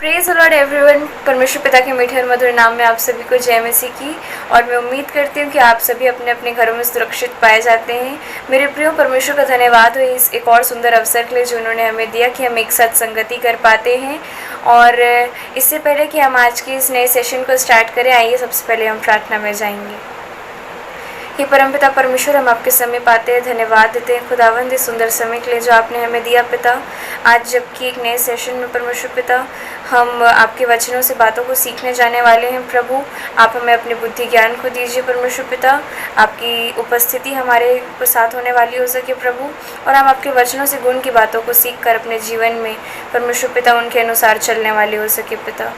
Praise Lord everyone. परमेश्वर पिता के मीठे और मधुर नाम में आप सभी को जय मसीह की। और मैं उम्मीद करती हूँ कि आप सभी अपने अपने घरों में सुरक्षित पाए जाते हैं। मेरे प्रिय परमेश्वर का धन्यवाद हो इस एक और सुंदर अवसर के लिए जो उन्होंने हमें दिया कि हम एक साथ संगति कर पाते हैं। और इससे पहले कि हम आज के इस नए सेशन को स्टार्ट करें, आइए सबसे पहले हम प्रार्थना में जाएंगे। हे परमपिता परमेश्वर, हम आपके समय पाते हैं, धन्यवाद देते हैं खुदावंद इस सुंदर समय के लिए जो आपने हमें दिया पिता। आज जबकि एक नए सेशन में परमेश्वर पिता हम आपके वचनों से बातों को सीखने जाने वाले हैं। प्रभु, आप हमें अपनी बुद्धि ज्ञान को दीजिए परमेश्वर पिता। आपकी उपस्थिति हमारे साथ होने वाली हो सके प्रभु, और हम आपके वचनों से गुण की बातों को सीख कर अपने जीवन में परमेश्वर पिता उनके अनुसार चलने वाले हो सके पिता।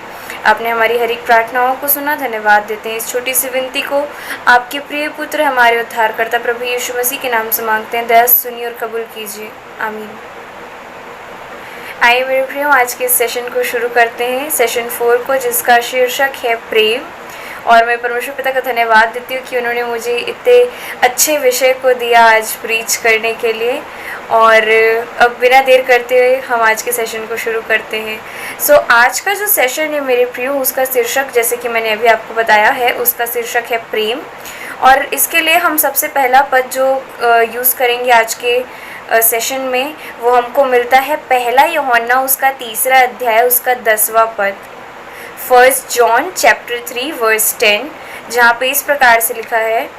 आपने हमारी हर एक प्रार्थनाओं को सुना, धन्यवाद देते हैं। इस छोटी सी विनती को आपके प्रिय पुत्र हमारे उद्धारकर्ता प्रभु यीशु मसीह के नाम से मांगते हैं, दया सुनिए और कबूल कीजिए, आमीन। आइए मेरे प्रियो, आज के इस सेशन को शुरू करते हैं, सेशन 4 को, जिसका शीर्षक है प्रेम। और मैं परमेश्वर पिता का धन्यवाद देती हूँ कि उन्होंने मुझे इतने अच्छे विषय को दिया आज प्रीच करने के लिए। और अब बिना देर करते हुए हम आज के सेशन को शुरू करते हैं। सो आज का जो सेशन है मेरे प्रियो, उसका शीर्षक, जैसे कि मैंने अभी आपको बताया है, उसका शीर्षक है प्रेम। और इसके लिए हम सबसे पहला पद जो यूज़ करेंगे आज के सेशन में, वो हमको मिलता है पहला यूहन्ना उसका 3 अध्याय उसका 10वां पद, 1 जॉन चैप्टर 3 वर्स 10, जहाँ पे इस प्रकार से लिखा है,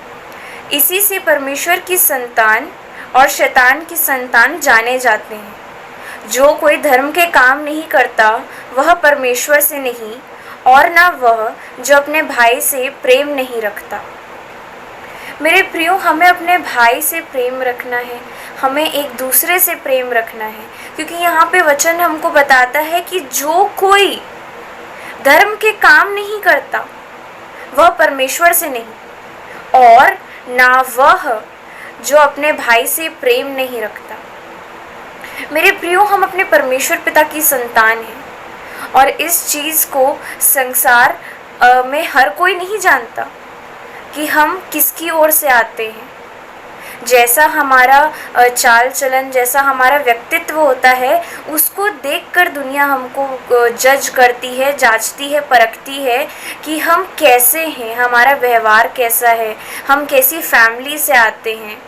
इसी से परमेश्वर की संतान और शैतान की संतान जाने जाते हैं। जो कोई धर्म के काम नहीं करता वह परमेश्वर से नहीं, और ना वह जो अपने भाई से प्रेम नहीं रखता। मेरे प्रियो, हमें अपने भाई से प्रेम रखना है, हमें एक दूसरे से प्रेम रखना है, क्योंकि यहाँ पे वचन हमको बताता है कि जो कोई धर्म के काम नहीं करता वह परमेश्वर से नहीं, और ना वह जो अपने भाई से प्रेम नहीं रखता। मेरे प्रियो, हम अपने परमेश्वर पिता की संतान हैं, और इस चीज़ को संसार में हर कोई नहीं जानता कि हम किसकी ओर से आते हैं। जैसा हमारा चाल चलन, जैसा हमारा व्यक्तित्व होता है, उसको देखकर दुनिया हमको जज करती है, जांचती है, परखती है कि हम कैसे हैं, हमारा व्यवहार कैसा है, हम कैसी फैमिली से आते हैं।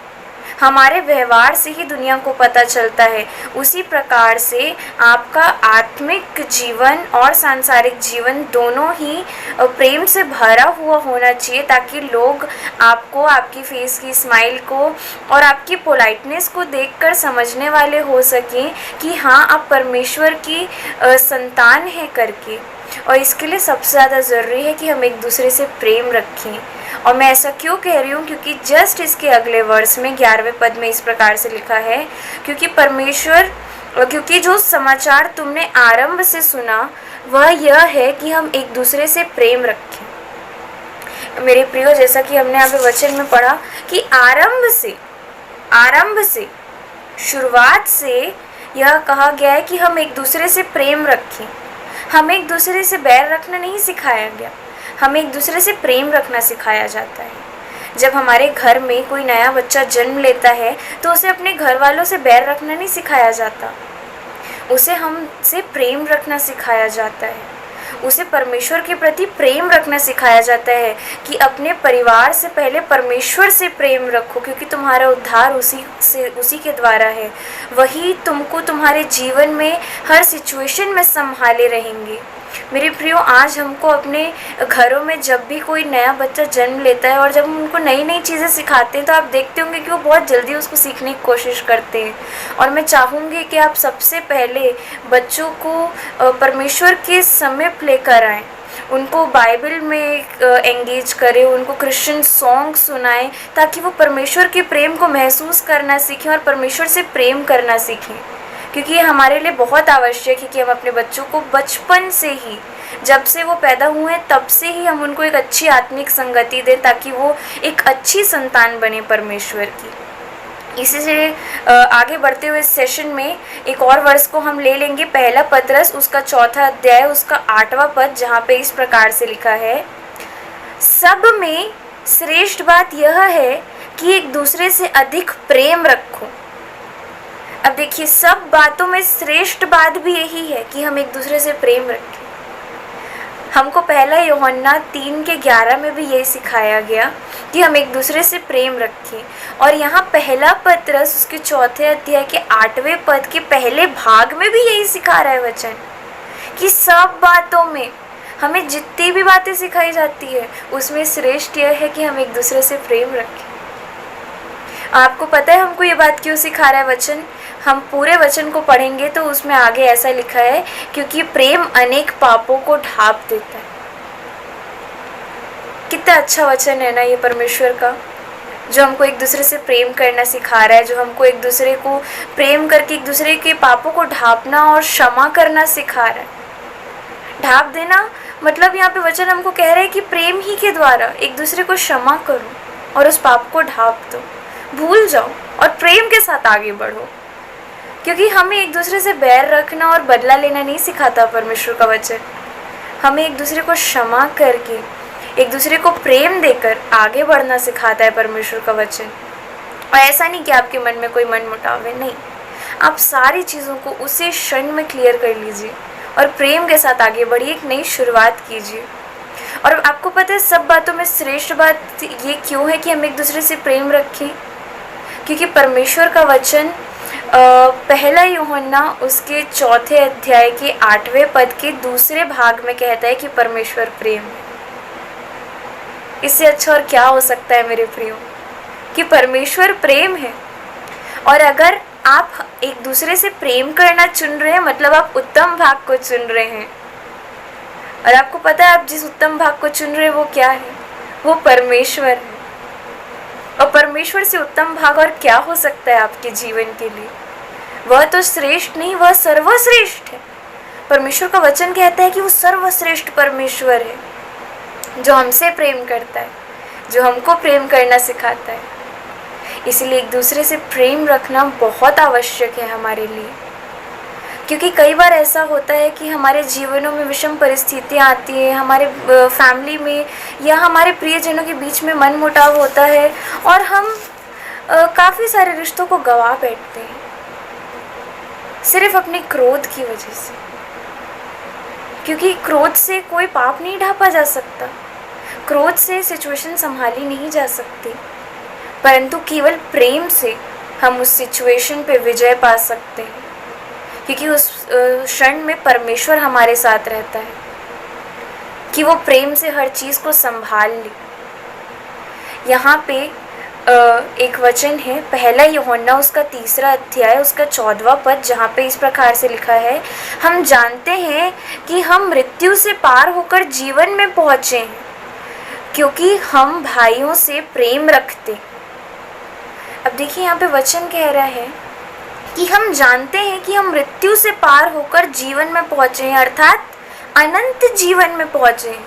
हमारे व्यवहार से ही दुनिया को पता चलता है। उसी प्रकार से आपका आत्मिक जीवन और सांसारिक जीवन दोनों ही प्रेम से भरा हुआ होना चाहिए, ताकि लोग आपको, आपकी फेस की स्माइल को और आपकी पोलाइटनेस को देखकर समझने वाले हो सकें कि हाँ, आप परमेश्वर की संतान हैं करके। और इसके लिए सबसे ज़्यादा ज़रूरी है कि हम एक दूसरे से प्रेम रखें। और मैं ऐसा क्यों कह रही हूँ, क्योंकि जस्ट इसके अगले वर्स में 11वें पद में इस प्रकार से लिखा है, क्योंकि जो समाचार तुमने आरंभ से सुना वह यह है कि हम एक दूसरे से प्रेम रखें। मेरे प्रियो, जैसा कि हमने यहाँ पे वचन में पढ़ा कि आरंभ से शुरुआत से यह कहा गया है कि हम एक दूसरे से प्रेम रखें। हमें एक दूसरे से बैर रखना नहीं सिखाया गया, हमें एक दूसरे से प्रेम रखना सिखाया जाता है। जब हमारे घर में कोई नया बच्चा जन्म लेता है तो उसे अपने घर वालों से बैर रखना नहीं सिखाया जाता, उसे हमसे प्रेम रखना सिखाया जाता है। उसे परमेश्वर के प्रति प्रेम रखना सिखाया जाता है कि अपने परिवार से पहले परमेश्वर से प्रेम रखो, क्योंकि तुम्हारा उद्धार उसी के द्वारा है। वही तुमको तुम्हारे जीवन में हर सिचुएशन में संभाले रहेंगे। मेरे प्रियो, आज हमको अपने घरों में जब भी कोई नया बच्चा जन्म लेता है और जब हम उनको नई नई चीज़ें सिखाते हैं, तो आप देखते होंगे कि वो बहुत जल्दी उसको सीखने की कोशिश करते हैं। और मैं चाहूँगी कि आप सबसे पहले बच्चों को परमेश्वर के समीप लेकर आएँ, उनको बाइबल में एंगेज करें, उनको क्रिश्चियन सॉन्ग सुनाएं, ताकि वो परमेश्वर के प्रेम को महसूस करना सीखें और परमेश्वर से प्रेम करना सीखें। क्योंकि ये हमारे लिए बहुत आवश्यक है कि हम अपने बच्चों को बचपन से ही, जब से वो पैदा हुए हैं तब से ही हम उनको एक अच्छी आत्मिक संगति दें, ताकि वो एक अच्छी संतान बने परमेश्वर की। इसी से आगे बढ़ते हुए इस सेशन में एक और वर्स को हम ले लेंगे, पहला पतरस उसका 4 अध्याय उसका 8वां पद, जहाँ पे इस प्रकार से लिखा है, सब में श्रेष्ठ बात यह है कि एक दूसरे से अधिक प्रेम रखो। अब देखिए, सब बातों में श्रेष्ठ बात भी यही है कि हम एक दूसरे से प्रेम रखें। हमको पहला यूहन्ना 3:11 में भी यही सिखाया गया कि हम एक दूसरे से प्रेम रखें। और यहाँ पहला पत्रस उसके 4 अध्याय के 8वें पद के पहले भाग में भी यही सिखा रहा है वचन कि सब बातों में हमें जितनी भी बातें सिखाई जाती है उसमें श्रेष्ठ यह है कि हम एक दूसरे से प्रेम रखें। आपको पता है हमको ये बात क्यों सिखा रहा है वचन? हम पूरे वचन को पढ़ेंगे तो उसमें आगे ऐसा लिखा है, क्योंकि प्रेम अनेक पापों को ढाँप देता है। कितना अच्छा वचन है ना ये परमेश्वर का, जो हमको एक दूसरे से प्रेम करना सिखा रहा है, जो हमको एक दूसरे को प्रेम करके एक दूसरे के पापों को ढाँपना और क्षमा करना सिखा रहा है। ढाँप देना मतलब यहाँ पे वचन हमको कह रहा है कि प्रेम ही के द्वारा एक दूसरे को क्षमा करो और उस पाप को ढाँप दो, भूल जाओ और प्रेम के साथ आगे बढ़ो। क्योंकि हमें एक दूसरे से बैर रखना और बदला लेना नहीं सिखाता परमेश्वर का वचन। हमें एक दूसरे को क्षमा करके एक दूसरे को प्रेम देकर आगे बढ़ना सिखाता है परमेश्वर का वचन। और ऐसा नहीं कि आपके मन में कोई मनमुटाव है, नहीं, आप सारी चीज़ों को उसी क्षण में क्लियर कर लीजिए और प्रेम के साथ आगे बढ़िए, एक नई शुरुआत कीजिए। और आपको पता है सब बातों में श्रेष्ठ बात ये क्यों है कि हम एक दूसरे से प्रेम रखें? क्योंकि परमेश्वर का वचन पहला यूहन्ना उसके 4 अध्याय के 8वें पद के दूसरे भाग में कहता है कि परमेश्वर प्रेम है। इससे अच्छा और क्या हो सकता है मेरे प्रियो, कि परमेश्वर प्रेम है। और अगर आप एक दूसरे से प्रेम करना चुन रहे हैं मतलब आप उत्तम भाग को चुन रहे हैं। और आपको पता है आप जिस उत्तम भाग को चुन रहे हैं वो क्या है? वो परमेश्वर है। और परमेश्वर से उत्तम भाग और क्या हो सकता है आपके जीवन के लिए? वह तो श्रेष्ठ नहीं, वह सर्वश्रेष्ठ है। परमेश्वर का वचन कहता है कि वो सर्वश्रेष्ठ परमेश्वर है, जो हमसे प्रेम करता है, जो हमको प्रेम करना सिखाता है। इसलिए एक दूसरे से प्रेम रखना बहुत आवश्यक है हमारे लिए। क्योंकि कई बार ऐसा होता है कि हमारे जीवनों में विषम परिस्थितियाँ आती हैं, हमारे फैमिली में या हमारे प्रियजनों के बीच में मनमुटाव होता है और हम काफ़ी सारे रिश्तों को गंवा बैठते हैं सिर्फ अपने क्रोध की वजह से। क्योंकि क्रोध से कोई पाप नहीं ढाँपा जा सकता, क्रोध से सिचुएशन संभाली नहीं जा सकती, परंतु केवल प्रेम से हम उस सिचुएशन पे विजय पा सकते हैं। क्योंकि उस क्षण में परमेश्वर हमारे साथ रहता है कि वो प्रेम से हर चीज़ को संभाल ले। यहाँ पे एक वचन है पहला यूहन्ना उसका 3 अध्याय उसका 14वां पद, जहाँ पे इस प्रकार से लिखा है, हम जानते हैं कि हम मृत्यु से पार होकर जीवन में पहुँचे हैं क्योंकि हम भाइयों से प्रेम रखते। अब देखिए यहाँ पे वचन कह रहा है कि हम जानते हैं कि हम मृत्यु से पार होकर जीवन में पहुँचे हैं, अर्थात अनंत जीवन में पहुँचे हैं।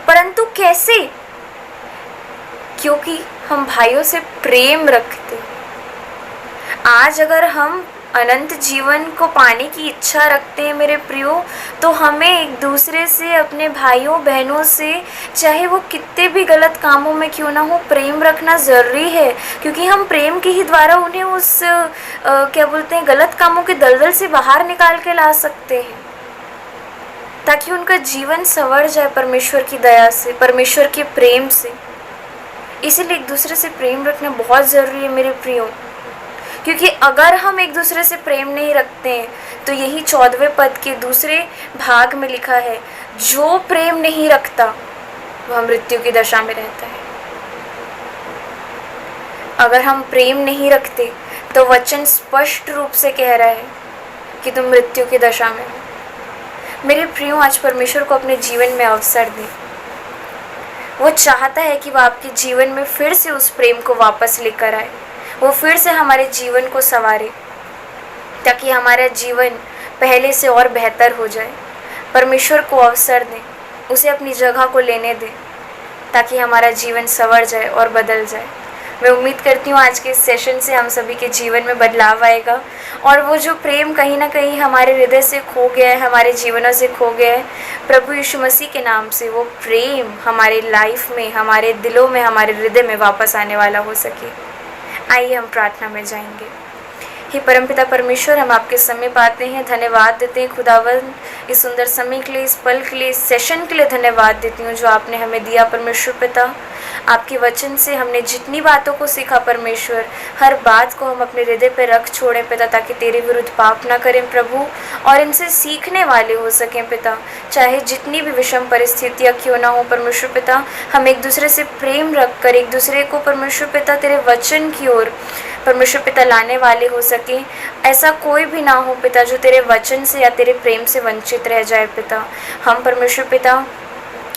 परंतु कैसे? क्योंकि हम भाइयों से प्रेम रखते। आज अगर हम अनंत जीवन को पाने की इच्छा रखते हैं मेरे प्रियो, तो हमें एक दूसरे से, अपने भाइयों बहनों से, चाहे वो कितने भी गलत कामों में क्यों ना हो, प्रेम रखना ज़रूरी है। क्योंकि हम प्रेम के ही द्वारा उन्हें उस क्या बोलते हैं, गलत कामों के दलदल से बाहर निकाल के ला सकते हैं, ताकि उनका जीवन संवर जाए परमेश्वर की दया से, परमेश्वर के प्रेम से। इसीलिए एक दूसरे से प्रेम रखना बहुत ज़रूरी है मेरे प्रियो। क्योंकि अगर हम एक दूसरे से प्रेम नहीं रखते हैं तो यही 14वें पद के दूसरे भाग में लिखा है, जो प्रेम नहीं रखता वह मृत्यु की दशा में रहता है। अगर हम प्रेम नहीं रखते तो वचन स्पष्ट रूप से कह रहा है कि तुम मृत्यु की दशा में हो। मेरे प्रियो, आज परमेश्वर को अपने जीवन में अवसर दें। वो चाहता है कि वह आपके जीवन में फिर से उस प्रेम को वापस लेकर आए, वो फिर से हमारे जीवन को संवारे, ताकि हमारा जीवन पहले से और बेहतर हो जाए। परमेश्वर को अवसर दें, उसे अपनी जगह को लेने दें, ताकि हमारा जीवन संवर जाए और बदल जाए। मैं उम्मीद करती हूँ आज के इस सेशन से हम सभी के जीवन में बदलाव आएगा, और वो जो प्रेम कहीं ना कहीं हमारे हृदय से खो गया है, हमारे जीवनों से खो गया है, प्रभु यीशु मसीह के नाम से वो प्रेम हमारे लाइफ में, हमारे दिलों में, हमारे हृदय में वापस आने वाला हो सके। आइए हम प्रार्थना में जाएंगे। हे परमपिता परमेश्वर, हम आपके समय पाते हैं, धन्यवाद देते हैं खुदावन इस सुंदर समय के लिए, इस पल के लिए, इस सेशन के लिए धन्यवाद देती हूँ जो आपने हमें दिया परमेश्वर पिता। आपके वचन से हमने जितनी बातों को सीखा परमेश्वर, हर बात को हम अपने हृदय पे रख छोड़ें पिता, ताकि तेरे विरुद्ध पाप ना करें प्रभु, और इनसे सीखने वाले हो सकें पिता। चाहे जितनी भी विषम परिस्थितियाँ क्यों ना हो परमेश्वर पिता, हम एक दूसरे से प्रेम रख कर एक दूसरे को परमेश्वर पिता तेरे वचन की ओर परमेश्वर पिता लाने वाले हो सके। ऐसा कोई भी ना हो पिता जो तेरे वचन से या तेरे प्रेम से वंचित रह जाए पिता। हम परमेश्वर पिता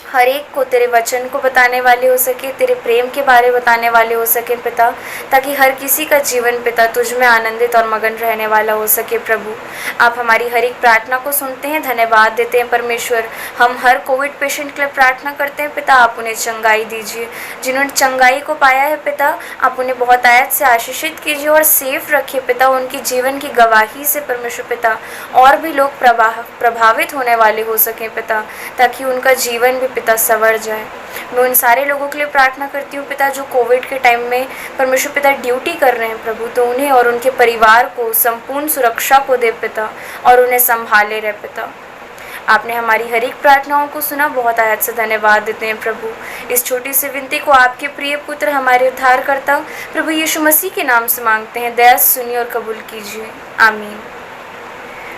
हर एक को तेरे वचन को बताने वाले हो सके, तेरे प्रेम के बारे बताने वाले हो सके पिता, ताकि हर किसी का जीवन पिता तुझ में आनंदित और मगन रहने वाला हो सके प्रभु। आप हमारी हर एक प्रार्थना को सुनते हैं, धन्यवाद देते हैं परमेश्वर। हम हर कोविड पेशेंट के लिए प्रार्थना करते हैं पिता, आप उन्हें चंगाई दीजिए। जिन्होंने चंगाई को पाया है पिता, आप उन्हें बहुत आयत से आशीषित कीजिए और सेफ रखिए पिता। उनकी जीवन की गवाही से परमेश्वर पिता और भी लोग प्रभावित होने वाले हो सकें पिता, ताकि उनका जीवन भी पिता संवर जाए। मैं उन सारे लोगों के लिए प्रार्थना करती हूँ पिता जो कोविड के टाइम में परमेश्वर पिता ड्यूटी कर रहे हैं प्रभु, तो उन्हें और उनके परिवार को संपूर्ण सुरक्षा को दे पिता, और उन्हें संभाले रहे पिता। आपने हमारी हर एक प्रार्थनाओं को सुना, बहुत आयत से धन्यवाद देते हैं प्रभु। इस छोटी सी विनती को आपके प्रिय पुत्र हमारे उद्धारकर्ता प्रभु यीशु मसीह के नाम से मांगते हैं, दया सुनिए और कबूल कीजिए, आमीन।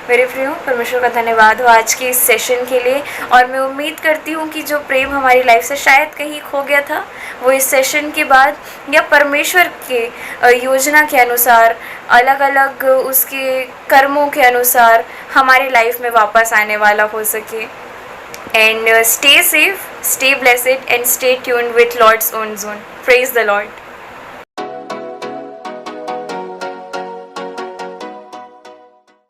मेरे प्रियो, परमेश्वर का धन्यवाद हो आज के इस सेशन के लिए, और मैं उम्मीद करती हूँ कि जो प्रेम हमारी लाइफ से शायद कहीं खो गया था, वो इस सेशन के बाद या परमेश्वर के योजना के अनुसार, अलग अलग उसके कर्मों के अनुसार हमारी लाइफ में वापस आने वाला हो सके। And stay safe, stay blessed and stay tuned with lord's own zone. Praise the Lord.